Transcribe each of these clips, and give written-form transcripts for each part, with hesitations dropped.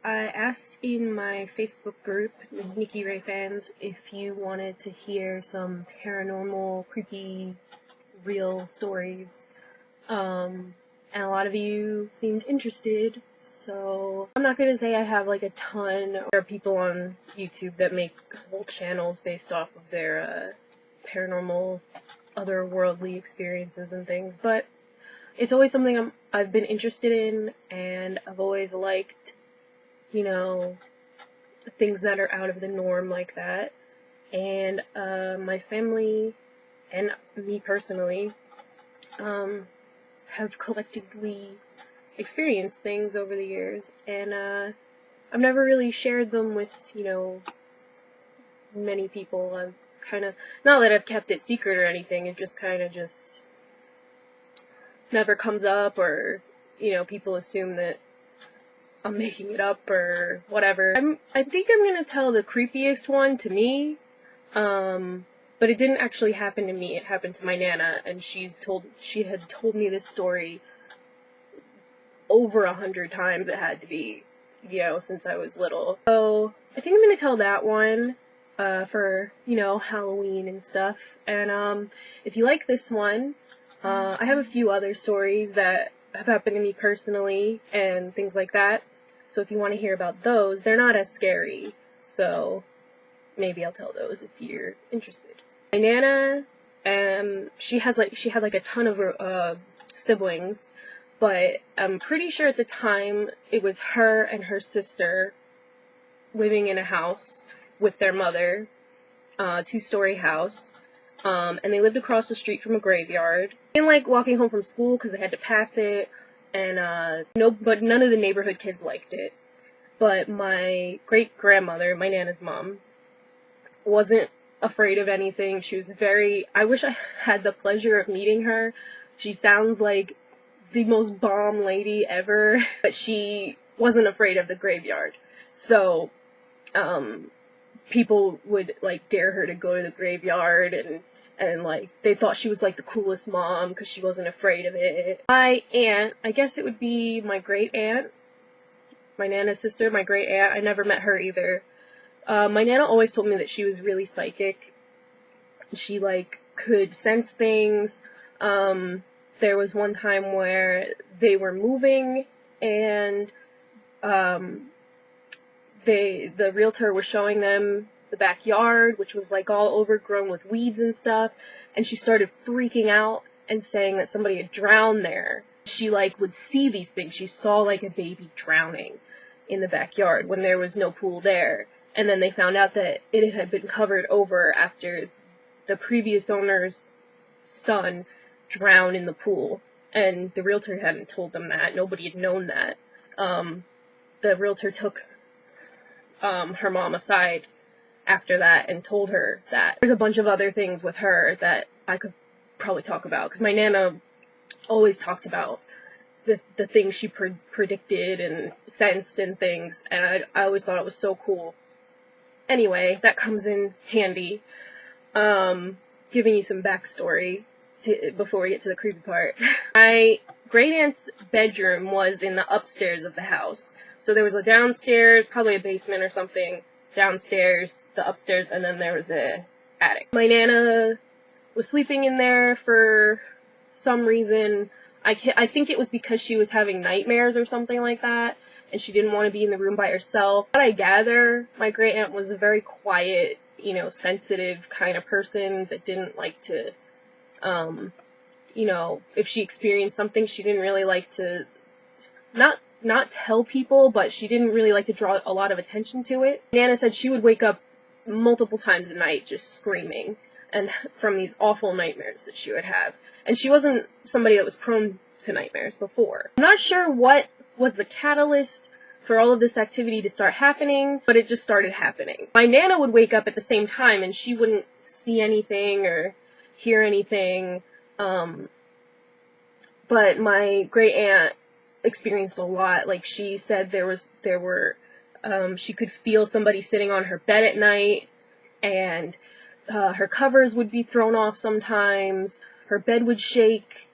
I asked in my Facebook group, Nikki Ray fans, if you wanted to hear some paranormal, creepy, real stories. And a lot of you seemed interested, so I'm not gonna say I have like a ton. There are people on YouTube that make whole channels based off of their paranormal, otherworldly experiences and things, but it's always something I've been interested in, and I've always liked, you know, things that are out of the norm like that. And my family and me personally have collectively experienced things over the years, and I've never really shared them with, many people. I've kind of, not that I've kept it secret or anything, it just kind of just never comes up, or, people assume that I'm making it up or whatever. I think I'm gonna tell the creepiest one to me, but it didn't actually happen to me. It happened to my Nana, and she had told me this story over 100 times. It had to be, since I was little. So I think I'm gonna tell that one for, Halloween and stuff. And if you like this one, I have a few other stories that have happened to me personally and things like that. So if you want to hear about those, they're not as scary. So maybe I'll tell those if you're interested. My Nana, she had like a ton of siblings, but I'm pretty sure at the time it was her and her sister living in a house with their mother, 2-story house. And they lived across the street from a graveyard. They didn't like walking home from school because they had to pass it, and but none of the neighborhood kids liked it. But my great-grandmother, my Nana's mom, wasn't afraid of anything. She was I wish I had the pleasure of meeting her. She sounds like the most bomb lady ever, but she wasn't afraid of the graveyard. So, people would like dare her to go to the graveyard, and like they thought she was like the coolest mom because she wasn't afraid of it. My aunt, I guess it would be my great aunt, my Nana's sister, my great aunt. I never met her either. My Nana always told me that she was really psychic. She like could sense things. There was one time where they were moving, and the realtor was showing them the backyard, which was like all overgrown with weeds and stuff, and she started freaking out and saying that somebody had drowned there. She like would see these things. She saw like a baby drowning in the backyard when there was no pool there, and then they found out that it had been covered over after the previous owner's son drowned in the pool, and the realtor hadn't told them that. Nobody had known that. The realtor took her mom aside after that and told her that. There's a bunch of other things with her that I could probably talk about, because my Nana always talked about the things she predicted and sensed and things, and I always thought it was so cool. Anyway, that comes in handy. Giving you some backstory before we get to the creepy part. My great aunt's bedroom was in the upstairs of the house. So there was a downstairs, probably a basement or something, downstairs, the upstairs, and then there was a attic. My Nana was sleeping in there for some reason. I think it was because she was having nightmares or something like that, and she didn't want to be in the room by herself. What I gather, my great aunt was a very quiet, sensitive kind of person that didn't like to, if she experienced something, she didn't really like to, not tell people, but she didn't really like to draw a lot of attention to it. Nana said she would wake up multiple times a night just screaming, and from these awful nightmares that she would have. And she wasn't somebody that was prone to nightmares before. I'm not sure what was the catalyst for all of this activity to start happening, but it just started happening. My Nana would wake up at the same time, and she wouldn't see anything or hear anything, but my great aunt experienced a lot. Like, she said she could feel somebody sitting on her bed at night, and her covers would be thrown off sometimes, her bed would shake,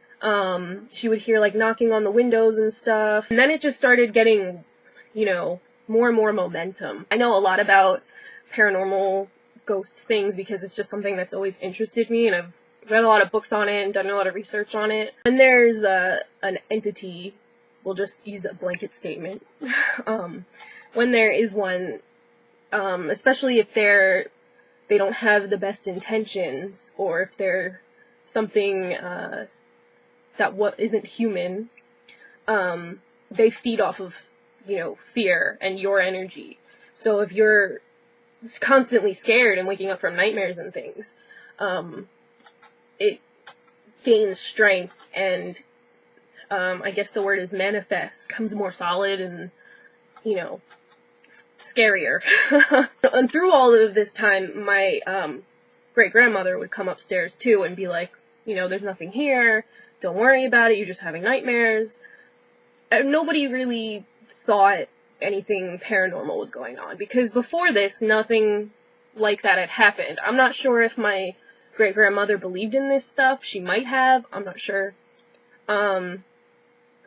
she would hear like knocking on the windows and stuff, and then it just started getting, more and more momentum. I know a lot about paranormal ghost things because it's just something that's always interested me, and I've read a lot of books on it and done a lot of research on it. When there's an entity, we'll just use a blanket statement, when there is one, especially if they don't have the best intentions, or if they're something that isn't human, they feed off of, fear and your energy. So if you're constantly scared and waking up from nightmares and things, it gains strength, and I guess the word is manifest, becomes more solid and, scarier. And through all of this time, my great-grandmother would come upstairs too and be like, there's nothing here, don't worry about it, you're just having nightmares. And nobody really thought anything paranormal was going on, because before this, nothing like that had happened. I'm not sure if my great-grandmother believed in this stuff. She might have, I'm not sure. But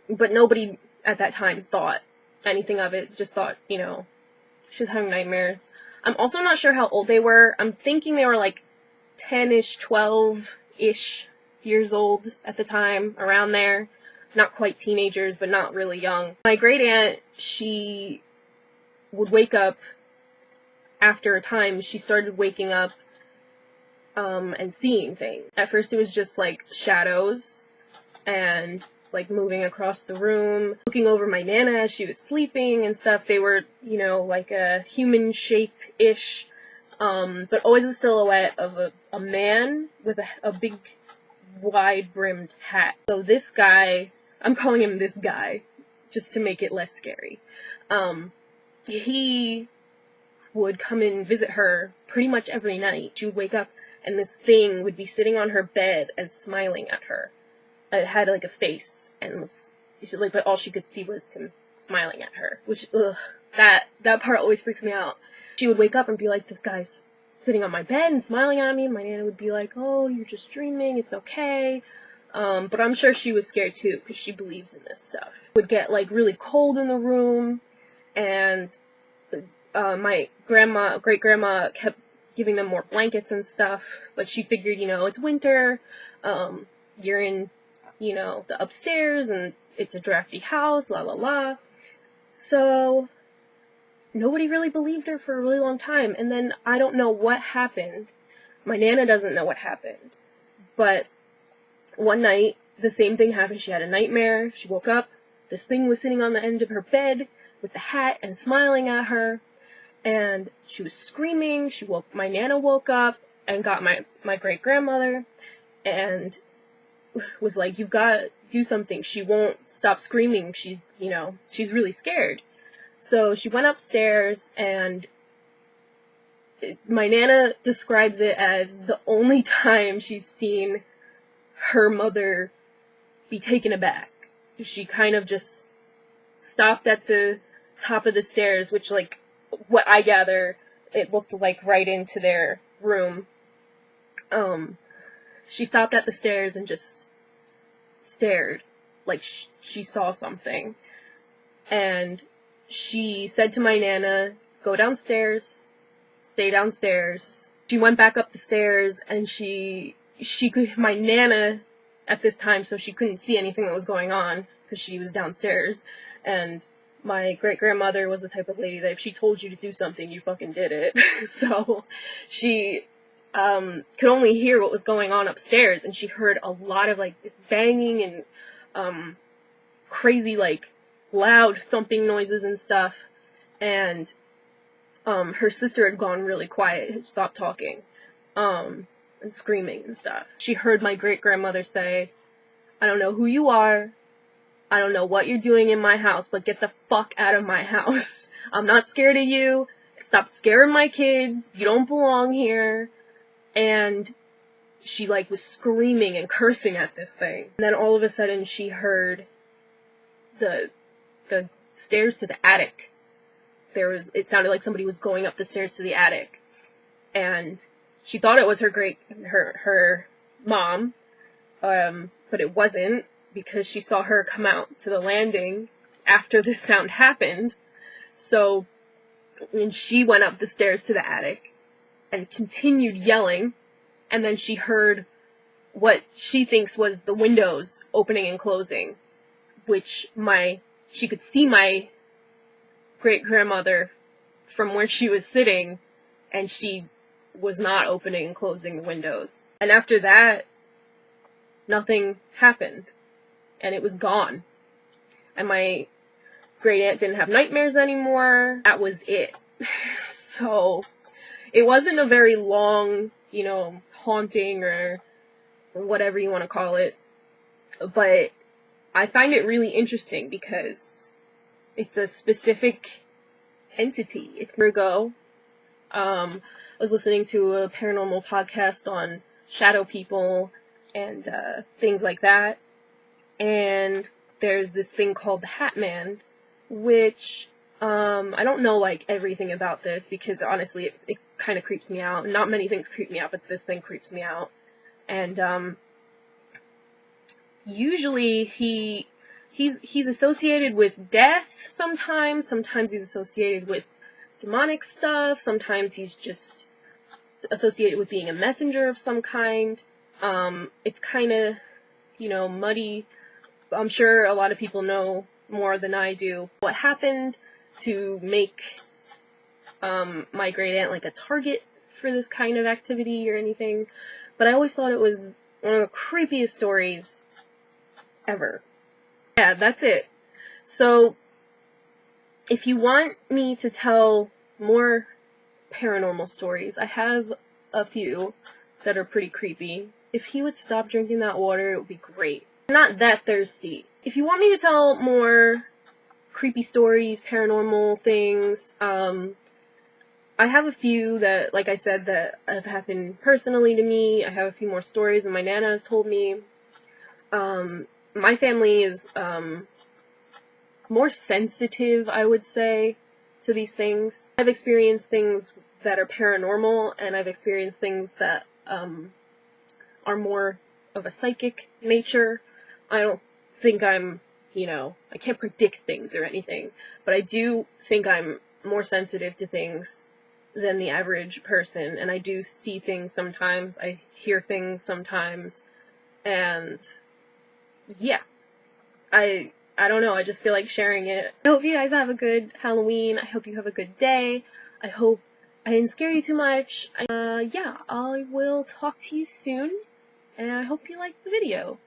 nobody at that time thought anything of it, just thought, she was having nightmares. I'm also not sure how old they were. I'm thinking they were like 10-ish, 12-ish years old at the time, around there. Not quite teenagers, but not really young. My great aunt, she would wake up after a time. She started waking up and seeing things. At first it was just like shadows and like moving across the room, looking over my Nana as she was sleeping and stuff. They were, like a human shape-ish, but always a silhouette of a man with a big wide-brimmed hat. So this guy, I'm calling him this guy, just to make it less scary. He would come and visit her pretty much every night. She would wake up and this thing would be sitting on her bed and smiling at her. It had like a face, and was like, but all she could see was him smiling at her, which, that part always freaks me out. She would wake up and be like, this guy's sitting on my bed and smiling at me, and my Nana would be like, oh, you're just dreaming, it's okay. But I'm sure she was scared too, because she believes in this stuff. It would get like really cold in the room, and my great-grandma kept giving them more blankets and stuff, but she figured, it's winter, you're in, the upstairs, and it's a drafty house, la la la. So, nobody really believed her for a really long time, and then I don't know what happened. My Nana doesn't know what happened, but one night, the same thing happened. She had a nightmare, she woke up, this thing was sitting on the end of her bed, with the hat, and smiling at her, and she was screaming. My Nana woke up, and got my great-grandmother, and was like, you've got to do something, she won't stop screaming, she's really scared. So she went upstairs, and my Nana describes it as the only time she's seen her mother be taken aback. She kind of just stopped at the top of the stairs, which, like, what I gather, it looked like right into their room. She stopped at the stairs and just stared, like she saw something. And she said to my Nana, go downstairs, stay downstairs. She went back up the stairs, and my Nana, at this time, so she couldn't see anything that was going on, because she was downstairs, and my great-grandmother was the type of lady that if she told you to do something, you fucking did it. So she could only hear what was going on upstairs, and she heard a lot of, like, this banging and crazy, like, loud thumping noises and stuff, and her sister had gone really quiet, had stopped talking, and screaming and stuff. She heard my great-grandmother say, I don't know who you are, I don't know what you're doing in my house, but get the fuck out of my house. I'm not scared of you. Stop scaring my kids. You don't belong here. And she, like, was screaming and cursing at this thing. And then all of a sudden she heard the stairs to the attic. It sounded like somebody was going up the stairs to the attic. And she thought it was her mom, but it wasn't, because she saw her come out to the landing after this sound happened. So, and she went up the stairs to the attic and continued yelling, and then she heard what she thinks was the windows opening and closing, which she could see my great-grandmother from where she was sitting, and she was not opening and closing the windows. And after that, nothing happened, and it was gone. And my great aunt didn't have nightmares anymore. That was it. So, it wasn't a very long, haunting or whatever you want to call it, but I find it really interesting because it's a specific entity. It's Virgo. I was listening to a paranormal podcast on shadow people and things like that, and there's this thing called the Hat Man, which I don't know like everything about this because honestly it kind of creeps me out. Not many things creep me out, but this thing creeps me out. And usually he's associated with death sometimes he's associated with demonic stuff, sometimes he's just associated with being a messenger of some kind. It's kind of, muddy. I'm sure a lot of people know more than I do what happened to make my great aunt like a target for this kind of activity or anything, but I always thought it was one of the creepiest stories ever. Yeah, that's it. So, if you want me to tell more paranormal stories, I have a few that are pretty creepy. If he would stop drinking that water, it would be great. I'm not that thirsty. If you want me to tell more creepy stories, paranormal things, I have a few that, like I said, that have happened personally to me. I have a few more stories that my Nana has told me. My family is, more sensitive, I would say, to these things. I've experienced things that are paranormal, and I've experienced things that, are more of a psychic nature. I don't think I'm, I can't predict things or anything, but I do think I'm more sensitive to things than the average person, and I do see things sometimes, I hear things sometimes, and yeah, I don't know, I just feel like sharing it. I hope you guys have a good Halloween, I hope you have a good day, I hope I didn't scare you too much. Yeah, I will talk to you soon, and I hope you liked the video.